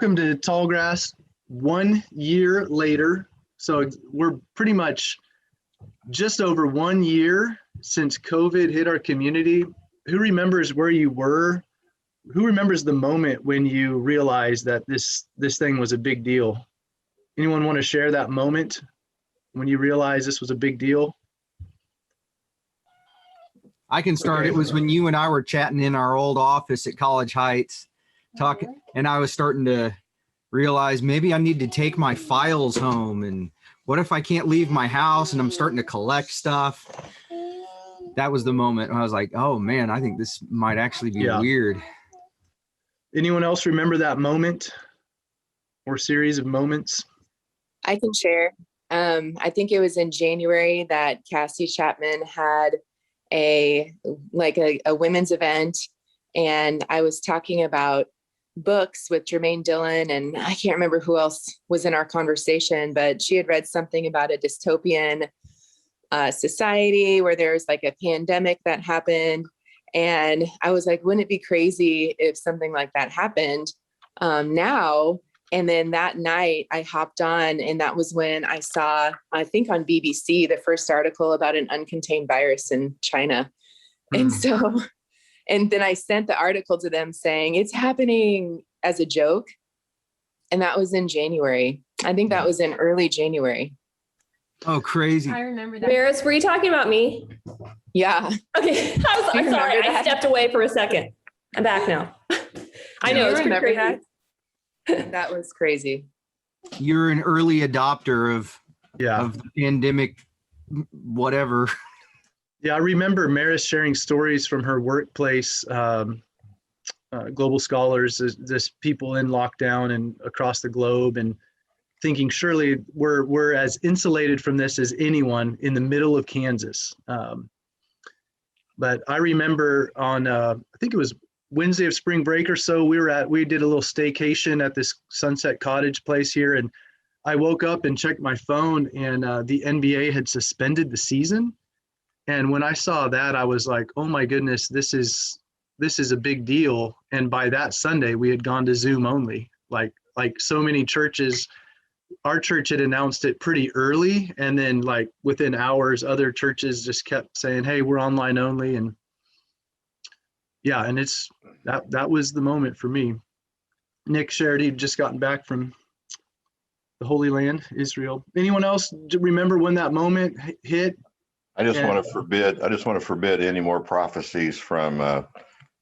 Welcome to Tallgrass 1 year later. So we're pretty much just over 1 year since COVID hit our community. Who remembers where you were? Who remembers the moment when you realized that this thing was a big deal? Anyone want to share that moment when you realized this was a big deal? I can start. It was when you and I were chatting in our old office at College Heights, talking, and I was starting to realize maybe I need to take my files home, and what if I can't leave my house, and I'm starting to collect stuff. That was the moment I was like, oh man, I think this might actually be weird. Anyone else remember that moment or series of moments? I can share. I think it was in January that Cassie Chapman had a women's event, and I was talking about books with Jermaine Dillon, and I can't remember who else was in our conversation, but she had read something about a dystopian society where there's like a pandemic that happened. And I was like, wouldn't it be crazy if something like that happened now? And then that night I hopped on, and that was when I saw, I think on BBC, the first article about an uncontained virus in China. And so, and then I sent the article to them saying it's happening as a joke. And that was in January. I think that was in early January. Oh, crazy. I remember that. Maris, were you talking about me? Yeah. Okay. I'm sorry. I stepped away for a second. I'm back now. I know. It's pretty crazy. That was crazy. You're an early adopter of the pandemic, whatever. Yeah, I remember Maris sharing stories from her workplace, Global Scholars, this people in lockdown and across the globe, and thinking surely we're as insulated from this as anyone in the middle of Kansas. But I remember on, I think it was Wednesday of spring break or so, we did a little staycation at this Sunset Cottage place here, and I woke up and checked my phone, and the NBA had suspended the season. And when I saw that, I was like, oh my goodness, this is a big deal. And by that Sunday, we had gone to Zoom only. Like so many churches, our church had announced it pretty early, and then like within hours, other churches just kept saying, hey, we're online only. And yeah, and that was the moment for me. Nick shared he'd just gotten back from the Holy Land, Israel. Anyone else remember when that moment hit? I just want to forbid any more prophecies from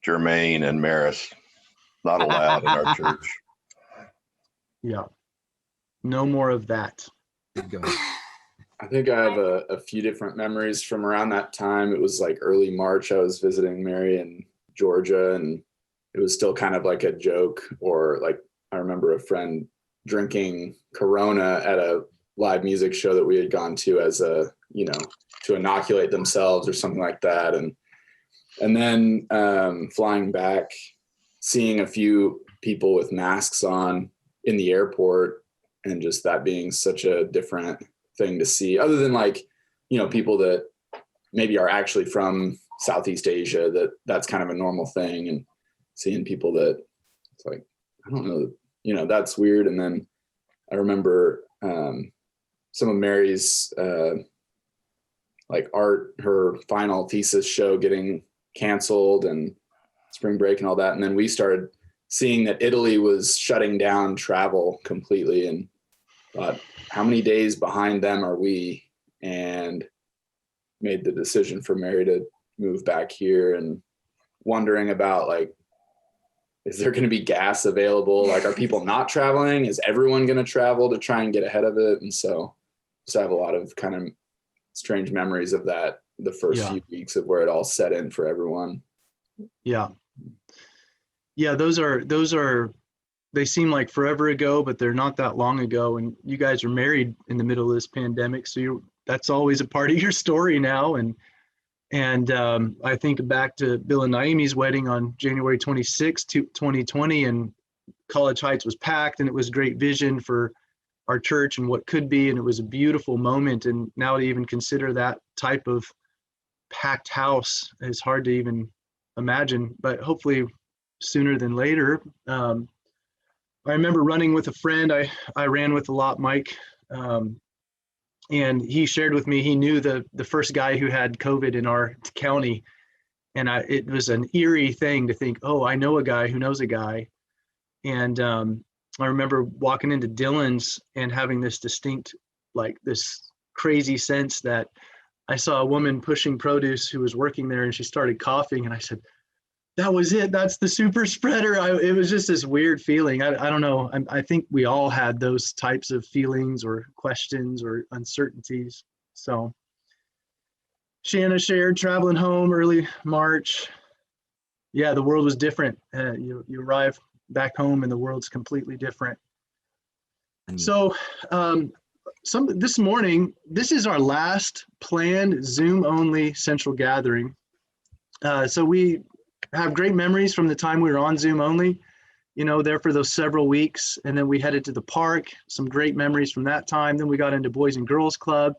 Jermaine and Maris. Not allowed in our church. Yeah, no more of that. I think I have a few different memories from around that time. It was like early March. I was visiting Mary in Georgia, and it was still kind of like a joke, or like I remember a friend drinking Corona at a live music show that we had gone to as a, to inoculate themselves or something like that. And then flying back, seeing a few people with masks on in the airport, and just that being such a different thing to see, other than like, people that maybe are actually from Southeast Asia, that's kind of a normal thing, and seeing people that it's like, I don't know, that's weird. And then I remember some of Mary's like her final thesis show getting canceled, and spring break and all that. And then we started seeing that Italy was shutting down travel completely, and thought, how many days behind them are we? And made the decision for Mary to move back here, and wondering about like, is there going to be gas available? Like, are people not traveling? Is everyone going to travel to try and get ahead of it? And so I have a lot of kind of strange memories of that, the first few weeks of where it all set in for everyone. Yeah, those are they seem like forever ago, but they're not that long ago. And you guys are married in the middle of this pandemic, so that's always a part of your story now. And I think back to Bill and Naomi's wedding on January 26, 2020, and College Heights was packed, and it was great vision for our church and what could be, and it was a beautiful moment. And now to even consider that type of packed house is hard to even imagine, but hopefully sooner than later. I remember running with a friend I ran with a lot, Mike. And he shared with me, he knew the first guy who had COVID in our county. And it was an eerie thing to think, oh, I know a guy who knows a guy. And I remember walking into Dillon's and having this distinct, like this crazy sense that I saw a woman pushing produce who was working there, and she started coughing. And I said, that was it. That's the super spreader. It was just this weird feeling. I don't know. I think we all had those types of feelings or questions or uncertainties. So Shanna shared traveling home early March. Yeah, the world was different. You arrive back home and the world's completely different. So this morning, this is our last planned Zoom only central gathering. So we have great memories from the time we were on Zoom only, there for those several weeks. And then we headed to the park, some great memories from that time. Then we got into Boys and Girls Club.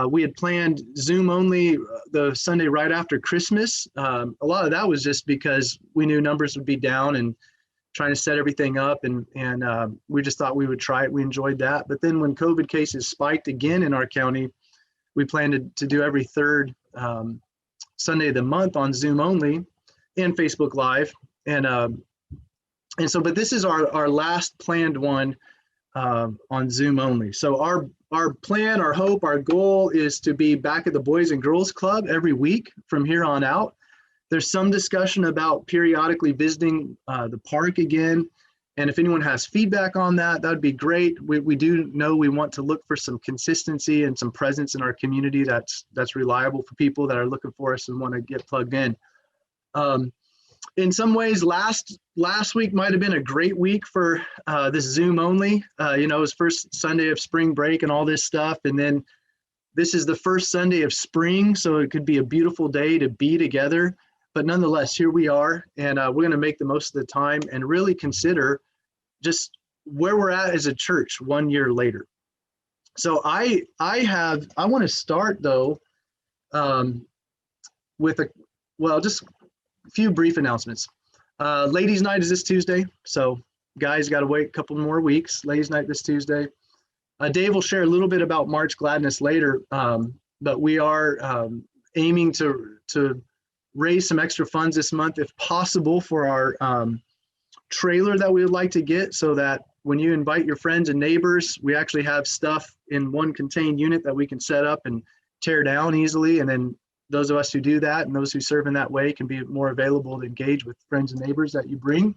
We had planned Zoom only the Sunday right after Christmas. A lot of that was just because we knew numbers would be down and trying to set everything up. And we just thought we would try it. We enjoyed that. But then when COVID cases spiked again in our county, we planned to do every third Sunday of the month on Zoom only and Facebook Live. And so, but this is our last planned one on Zoom only. So our plan, our hope, our goal is to be back at the Boys and Girls Club every week from here on out. There's some discussion about periodically visiting the park again. And if anyone has feedback on that, that'd be great. We do know we want to look for some consistency and some presence in our community that's reliable for people that are looking for us and want to get plugged in. In some ways, last week might have been a great week for this Zoom only. It was first Sunday of spring break and all this stuff. And then this is the first Sunday of spring, so it could be a beautiful day to be together. But nonetheless, here we are, and we're going to make the most of the time and really consider just where we're at as a church 1 year later. So I want to start though with just a few brief announcements. Ladies' night is this Tuesday, so guys got to wait a couple more weeks. Ladies' night this Tuesday. Dave will share a little bit about March Gladness later, but we are aiming to raise some extra funds this month, if possible, for our trailer that we would like to get, so that when you invite your friends and neighbors, we actually have stuff in one contained unit that we can set up and tear down easily. And then those of us who do that and those who serve in that way can be more available to engage with friends and neighbors that you bring.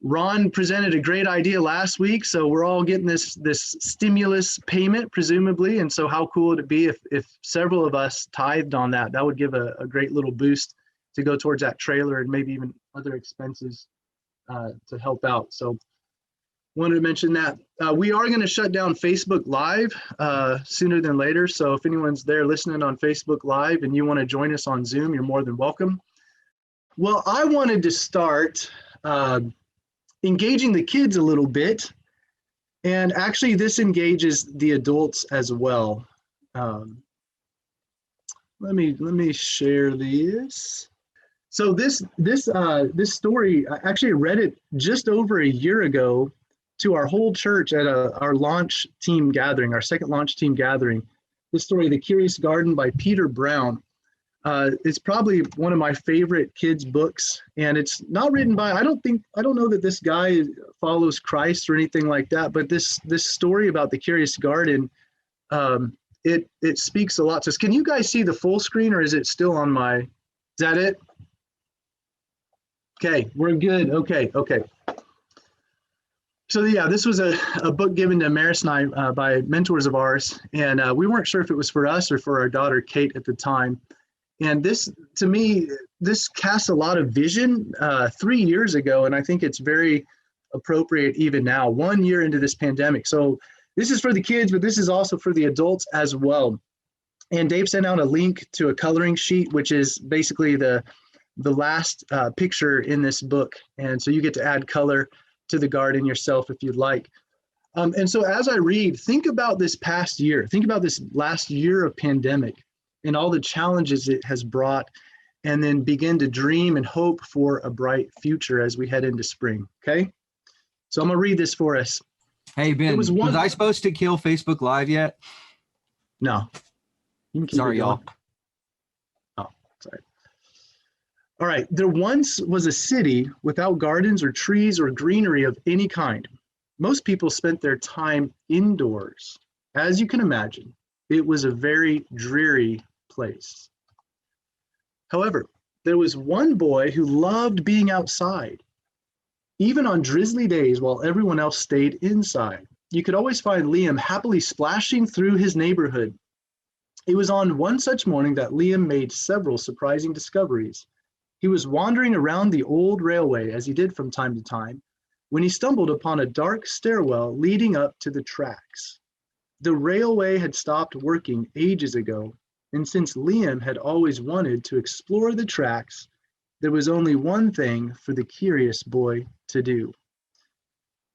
Ron presented a great idea last week, so we're all getting this stimulus payment, presumably. And so how cool would it be if several of us tithed on that? That would give a great little boost to go towards that trailer and maybe even other expenses to help out. So wanted to mention that. We are going to shut down Facebook Live sooner than later. So if anyone's there listening on Facebook Live and you want to join us on Zoom, you're more than welcome. Well, I wanted to start engaging the kids a little bit. And actually this engages the adults as well. Let me share this. So this story, I actually read it just over a year ago to our whole church at our launch team gathering, our second launch team gathering. This story, The Curious Garden by Peter Brown. It's probably one of my favorite kids' books, and it's not written by, I don't know that this guy follows Christ or anything like that, but this story about the Curious Garden, it speaks a lot to us. Can you guys see the full screen, or is it still on is that it? Okay, we're good. Okay. So yeah, this was a book given to Maris and I by mentors of ours, and we weren't sure if it was for us or for our daughter Kate at the time. And this, to me, this casts a lot of vision 3 years ago, and I think it's very appropriate even now, 1 year into this pandemic. So this is for the kids, but this is also for the adults as well. And Dave sent out a link to a coloring sheet, which is basically the last picture in this book. And so you get to add color to the garden yourself if you'd like. And so as I read, think about this past year, think about this last year of pandemic and all the challenges it has brought, and then begin to dream and hope for a bright future as we head into spring. Okay. So I'm going to read this for us. Hey, Ben, was I supposed to kill Facebook Live yet? No. You can keep Sorry, it going. y'all. Oh, sorry. All right. There once was a city without gardens or trees or greenery of any kind. Most people spent their time indoors. As you can imagine, it was a very dreary place. However, there was one boy who loved being outside, even on drizzly days while everyone else stayed inside. You could always find Liam happily splashing through his neighborhood. It was on one such morning that Liam made several surprising discoveries. He was wandering around the old railway, as he did from time to time, when he stumbled upon a dark stairwell leading up to the tracks. The railway had stopped working ages ago, and since Liam had always wanted to explore the tracks, there was only one thing for the curious boy to do.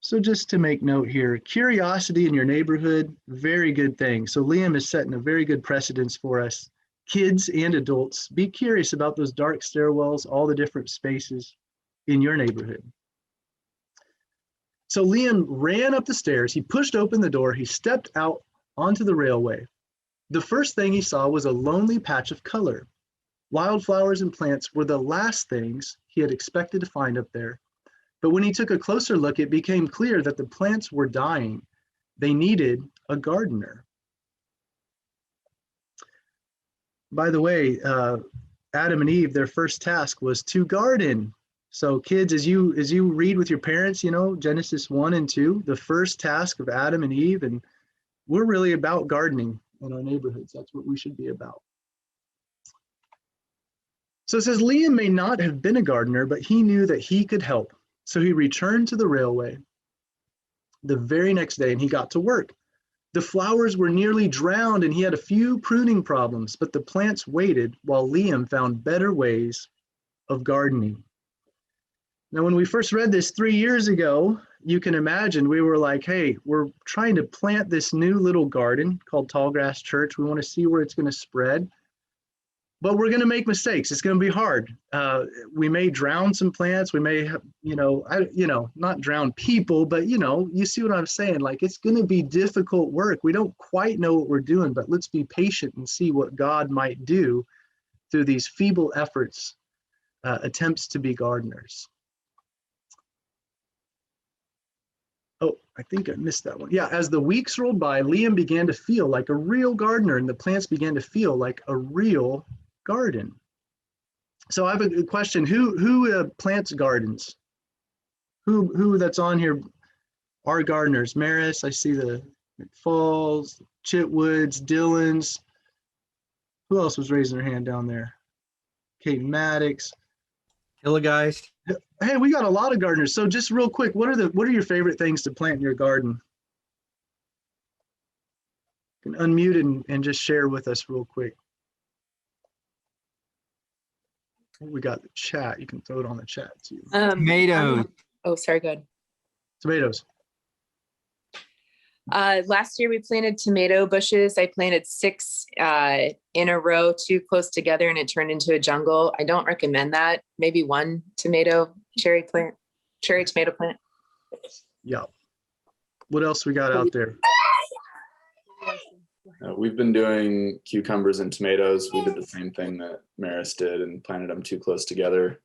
So just to make note here, curiosity in your neighborhood, very good thing. So Liam is setting a very good precedence for us. Kids and adults, be curious about those dark stairwells, all the different spaces in your neighborhood. So Liam ran up the stairs, he pushed open the door, he stepped out onto the railway. The first thing he saw was a lonely patch of color. Wildflowers and plants were the last things he had expected to find up there. But when he took a closer look, it became clear that the plants were dying. They needed a gardener. By the way, Adam and Eve, their first task was to garden. So kids, as you read with your parents, you know, Genesis 1 and 2, the first task of Adam and Eve, and we're really about gardening in our neighborhoods. That's what we should be about. So it says, Liam may not have been a gardener, but he knew that he could help. So he returned to the railway the very next day and he got to work. The flowers were nearly drowned and he had a few pruning problems, but the plants waited while Liam found better ways of gardening. Now, when we first read this 3 years ago, you can imagine we were like, hey, we're trying to plant this new little garden called Tallgrass Church. We want to see where it's going to spread. But we're going to make mistakes. It's going to be hard. We may drown some plants. We may, not drown people, but, you see what I'm saying? Like, it's going to be difficult work. We don't quite know what we're doing, but let's be patient and see what God might do through these feeble efforts, attempts to be gardeners. Oh, I think I missed that one. Yeah, as the weeks rolled by, Liam began to feel like a real gardener, and the plants began to feel like a real garden. So I have a question. Who plants gardens? Who that's on here are gardeners? Maris, I see the McFalls, Chitwoods, Dillons. Who else was raising their hand down there? Kate Maddox. Hillegeist. Hey, we got a lot of gardeners. So just real quick, what are your favorite things to plant in your garden? You can unmute and just share with us real quick. We got the chat. You can throw it on the chat too. Tomatoes. Sorry, go ahead. Tomatoes. Last year we planted tomato bushes. I planted 6 in a row, 2 close together, and it turned into a jungle. I don't recommend that. Maybe 1 cherry tomato plant. Yeah. What else we got out there? We've been doing cucumbers and tomatoes. We did the same thing that Maris did and planted them 2 close together.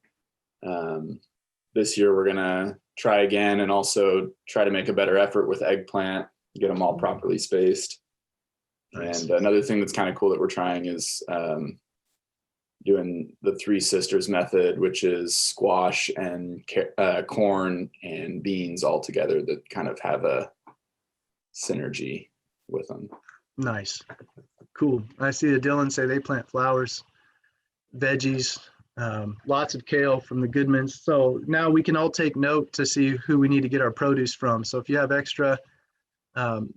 This year we're gonna try again and also try to make a better effort with eggplant, get them all properly spaced. Nice. And another thing that's kind of cool that we're trying is doing the 3 sisters method, which is squash and corn and beans all together that kind of have a synergy with them. Nice. Cool. I see the Dylan say they plant flowers, veggies, lots of kale from the Goodmans. So now we can all take note to see who we need to get our produce from. So if you have extra,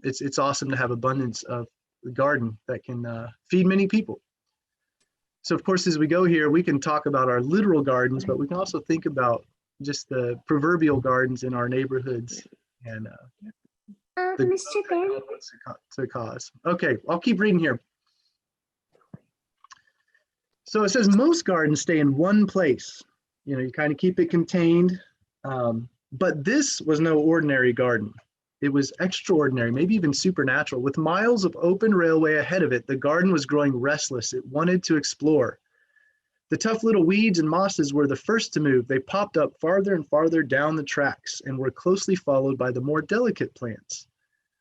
it's awesome to have abundance of the garden that can feed many people. So of course, as we go here, we can talk about our literal gardens, but we can also think about just the proverbial gardens in our neighborhoods and Mr. Ben. to cause. Okay, I'll keep reading here. So it says most gardens stay in one place. You know, you kind of keep it contained. But this was no ordinary garden. It was extraordinary, maybe even supernatural. With miles of open railway ahead of it, the garden was growing restless. It wanted to explore. The tough little weeds and mosses were the first to move. They popped up farther and farther down the tracks and were closely followed by the more delicate plants.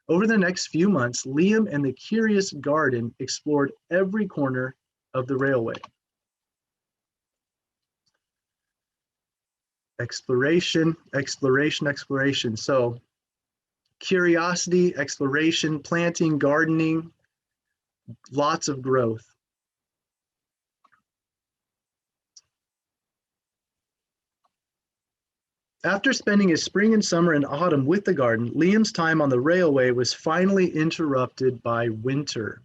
Over the next few months, Liam and the curious garden explored every corner of the railway. Exploration, exploration, exploration. So curiosity, exploration, planting, gardening, lots of growth. After spending his spring and summer and autumn with the garden, Liam's time on the railway was finally interrupted by winter.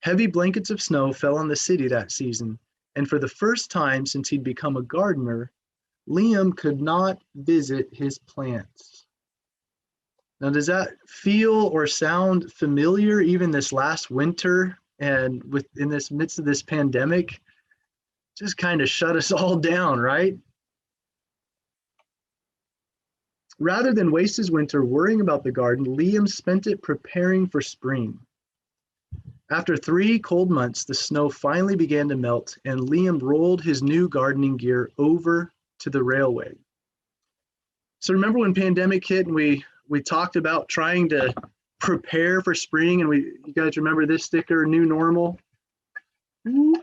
Heavy blankets of snow fell on the city that season, and for the first time since he'd become a gardener, Liam could not visit his plants. Now, does that feel or sound familiar even this last winter and in this midst of this pandemic? Just kind of shut us all down, right? Rather than waste his winter worrying about the garden, Liam spent it preparing for spring. After 3 cold months, the snow finally began to melt, and Liam rolled his new gardening gear over to the railway. So remember when pandemic hit and we talked about trying to prepare for spring, and you guys remember this sticker, new normal? And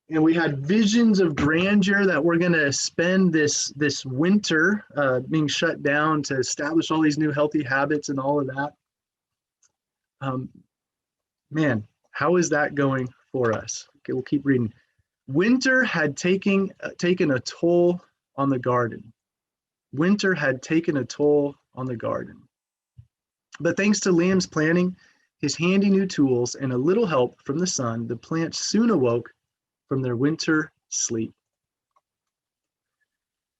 we had visions of grandeur that we're going to spend this winter being shut down to establish all these new healthy habits and all of that. Man, how is that going for us? Okay, we'll keep reading. Winter had taken a toll on the garden. Winter had taken a toll on the garden. But thanks to Liam's planning, his handy new tools, and a little help from the sun, the plants soon awoke from their winter sleep.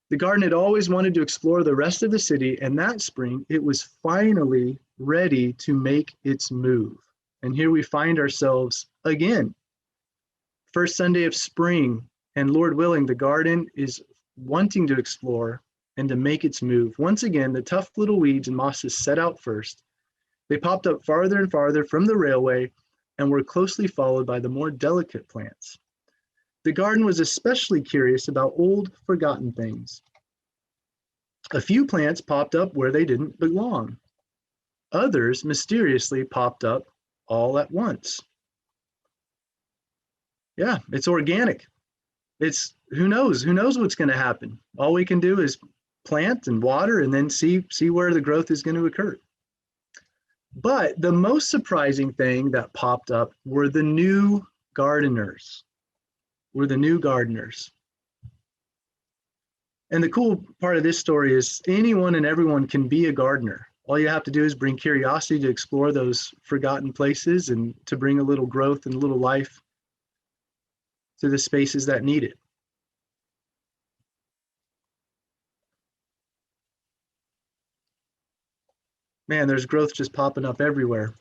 The garden had always wanted to explore the rest of the city, and that spring it was finally ready to make its move. And here we find ourselves again. First Sunday of spring, and Lord willing, the garden is wanting to explore and to make its move. Once again, the tough little weeds and mosses set out first. They popped up farther and farther from the railway and were closely followed by the more delicate plants. The garden was especially curious about old, forgotten things. A few plants popped up where they didn't belong. Others mysteriously popped up all at once. Yeah, it's organic. It's who knows what's going to happen. All we can do is plant and water and then see where the growth is going to occur. But the most surprising thing that popped up were the new gardeners. And the cool part of this story is anyone and everyone can be a gardener. All you have to do is bring curiosity to explore those forgotten places and to bring a little growth and a little life to the spaces that need it. Man, there's growth just popping up everywhere.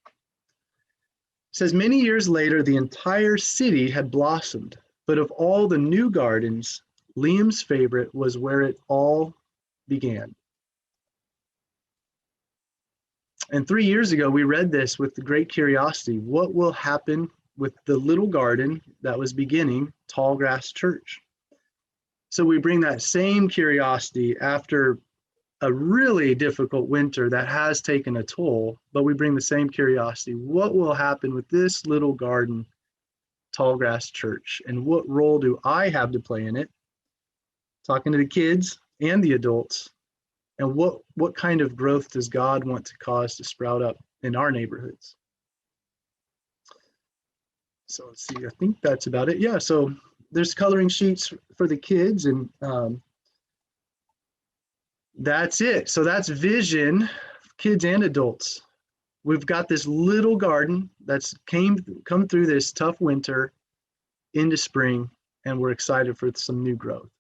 It says many years later, the entire city had blossomed, but of all the new gardens, Liam's favorite was where it all began. And 3 years ago, we read this with great curiosity. What will happen with the little garden that was beginning Tallgrass Church? So we bring that same curiosity after a really difficult winter that has taken a toll, but we bring the same curiosity. What will happen with this little garden, Tallgrass Church, and what role do I have to play in it? Talking to the kids and the adults, and what kind of growth does God want to cause to sprout up in our neighborhoods? So let's see, I think that's about it. Yeah, so there's coloring sheets for the kids, and that's it. So that's vision, kids and adults. We've got this little garden that's come through this tough winter into spring, and we're excited for some new growth.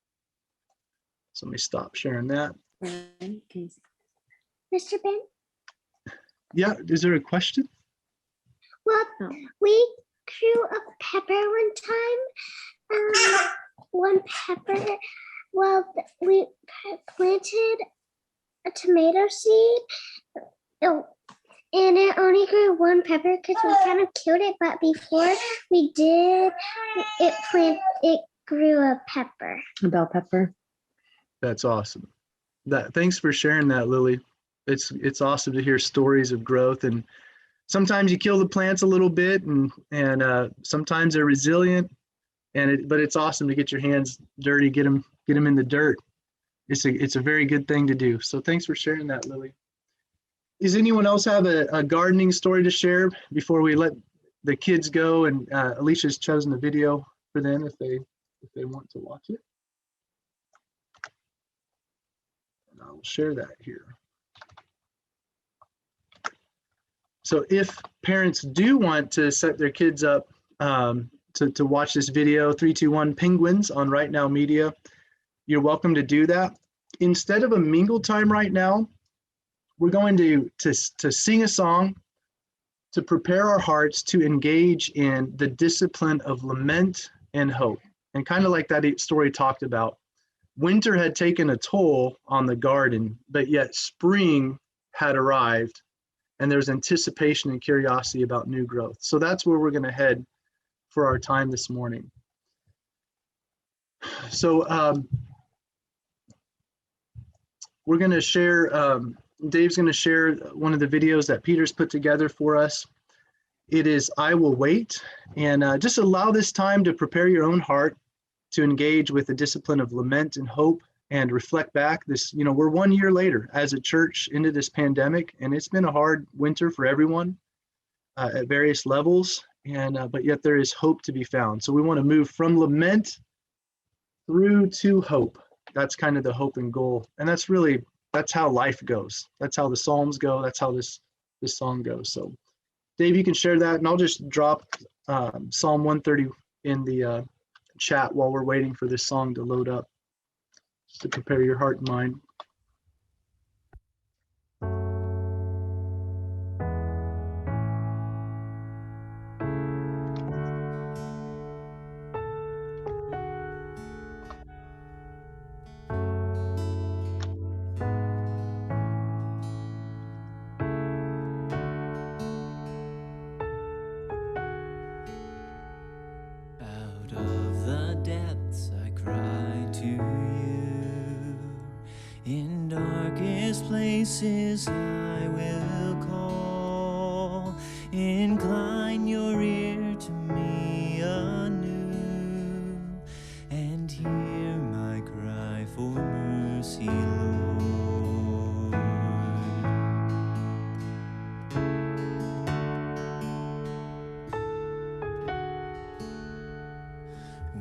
So let me stop sharing that. Mr. Ben? Yeah, is there a question? Well, grew a pepper one time. One pepper. Well, we planted a tomato seed. Oh, and it only grew one pepper because we kind of killed it. But before we did, it grew a pepper. A bell pepper. That's awesome. Thanks for sharing that, Lily. It's awesome to hear stories of growth, and sometimes you kill the plants a little bit, and sometimes they're resilient, but it's awesome to get your hands dirty, get them in the dirt. It's a very good thing to do. So thanks for sharing that, Lily. Does anyone else have a gardening story to share before we let the kids go? And Alicia's chosen a video for them if they want to watch it. And I'll share that here. So if parents do want to set their kids up to watch this video, 321 Penguins on Right Now Media, you're welcome to do that. Instead of a mingle time right now, we're going to sing a song to prepare our hearts to engage in the discipline of lament and hope. And kind of like that story talked about, winter had taken a toll on the garden, but yet spring had arrived, and there's anticipation and curiosity about new growth. So that's where we're going to head for our time this morning. So we're going to share, Dave's going to share one of the videos that Peter's put together for us. It is I Will Wait, and just allow this time to prepare your own heart to engage with the discipline of lament and hope, and reflect back. We're 1 year later as a church into this pandemic, and it's been a hard winter for everyone at various levels, but yet there is hope to be found. So we want to move from lament through to hope. That's kind of the hope and goal, and that's how life goes. That's how the Psalms go. That's how this song goes. So Dave, you can share that, and I'll just drop Psalm 130 in the chat while we're waiting for this song to load up, just to prepare your heart and mind. Places I will call, incline your ear to me anew, and hear my cry for mercy, Lord.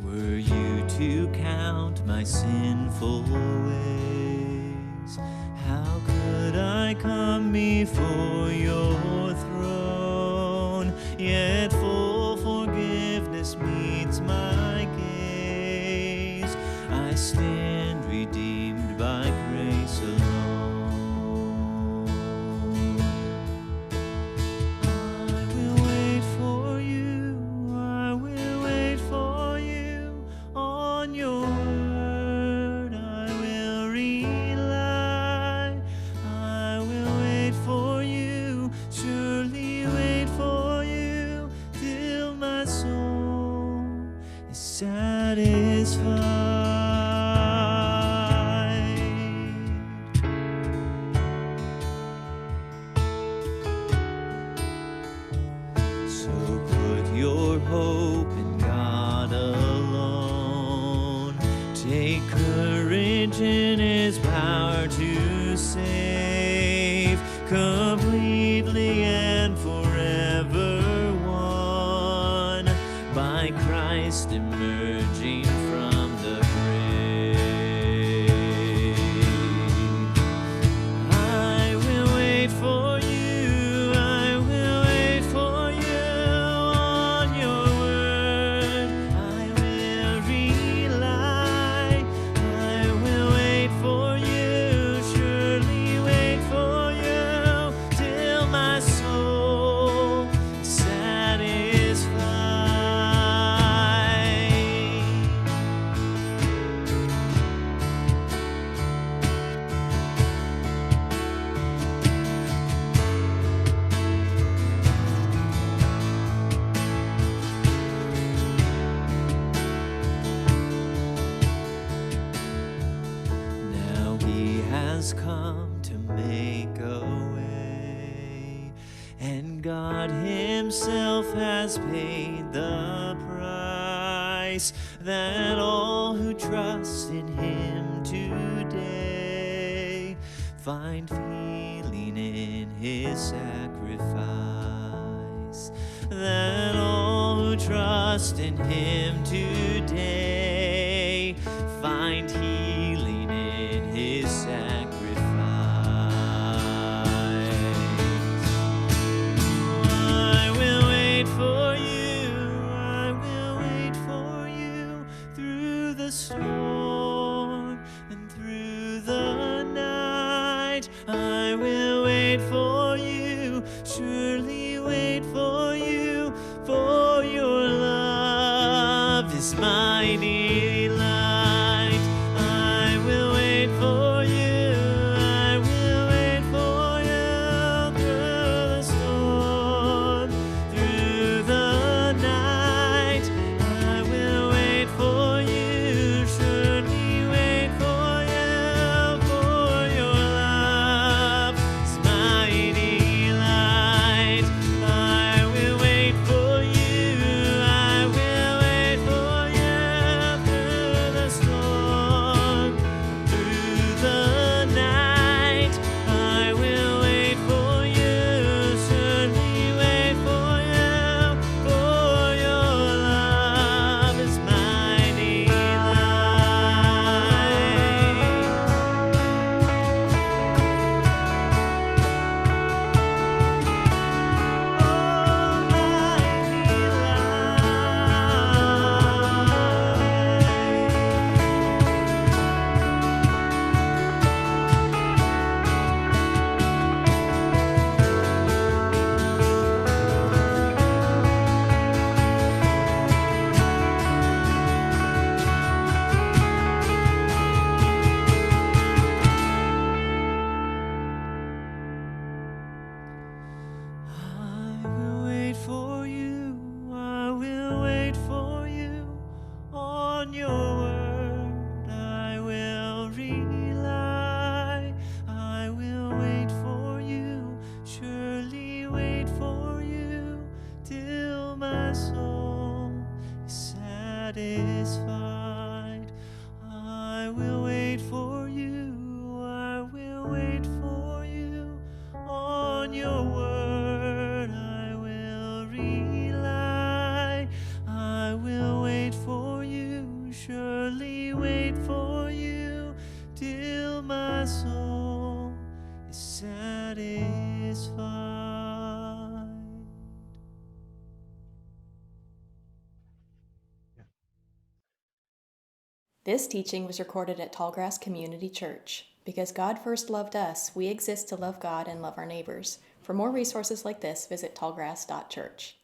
Were you to count my sinful ways, how could I come before your throne? Yet full forgiveness meets my gaze. I stand redeemed by grace alone. I will wait for you, I will wait for you on your word. I will rely, I will wait for you, surely wait for you, till my soul is satisfied. So put your hope in God alone. Take courage in His power to save, completely and forever won by Christ emerging from the grave. I will wait for you, I will wait for you on your word. I will rely, I will wait for you, surely wait for you, till my soul is satisfied. has come to make a way, and God himself has paid the price, that all who trust in him today find healing in his sacrifice, that all who trust in him today find healing in his sacrifice. I will wait for you, I will wait for you through the storm and through the night. I will wait for you, surely wait for you, for your love is my delight. I will wait for you, I will wait for you through the storm, through the night. I will wait for you, surely wait for you, for your love is my delight. I will wait for you, I will wait for you through the storm, through the night. I will wait for you, certainly wait for you, for your love is my I will wait for you, I will wait for you, on your word I will rely. I will wait for you, surely wait for you, till my soul is satisfied. I will wait for you, I will wait for you, on your word I will rely. I will wait for you, surely wait for you, till my soul is satisfied. This teaching was recorded at Tallgrass Community Church. Because God first loved us, we exist to love God and love our neighbors. For more resources like this, visit tallgrass.church.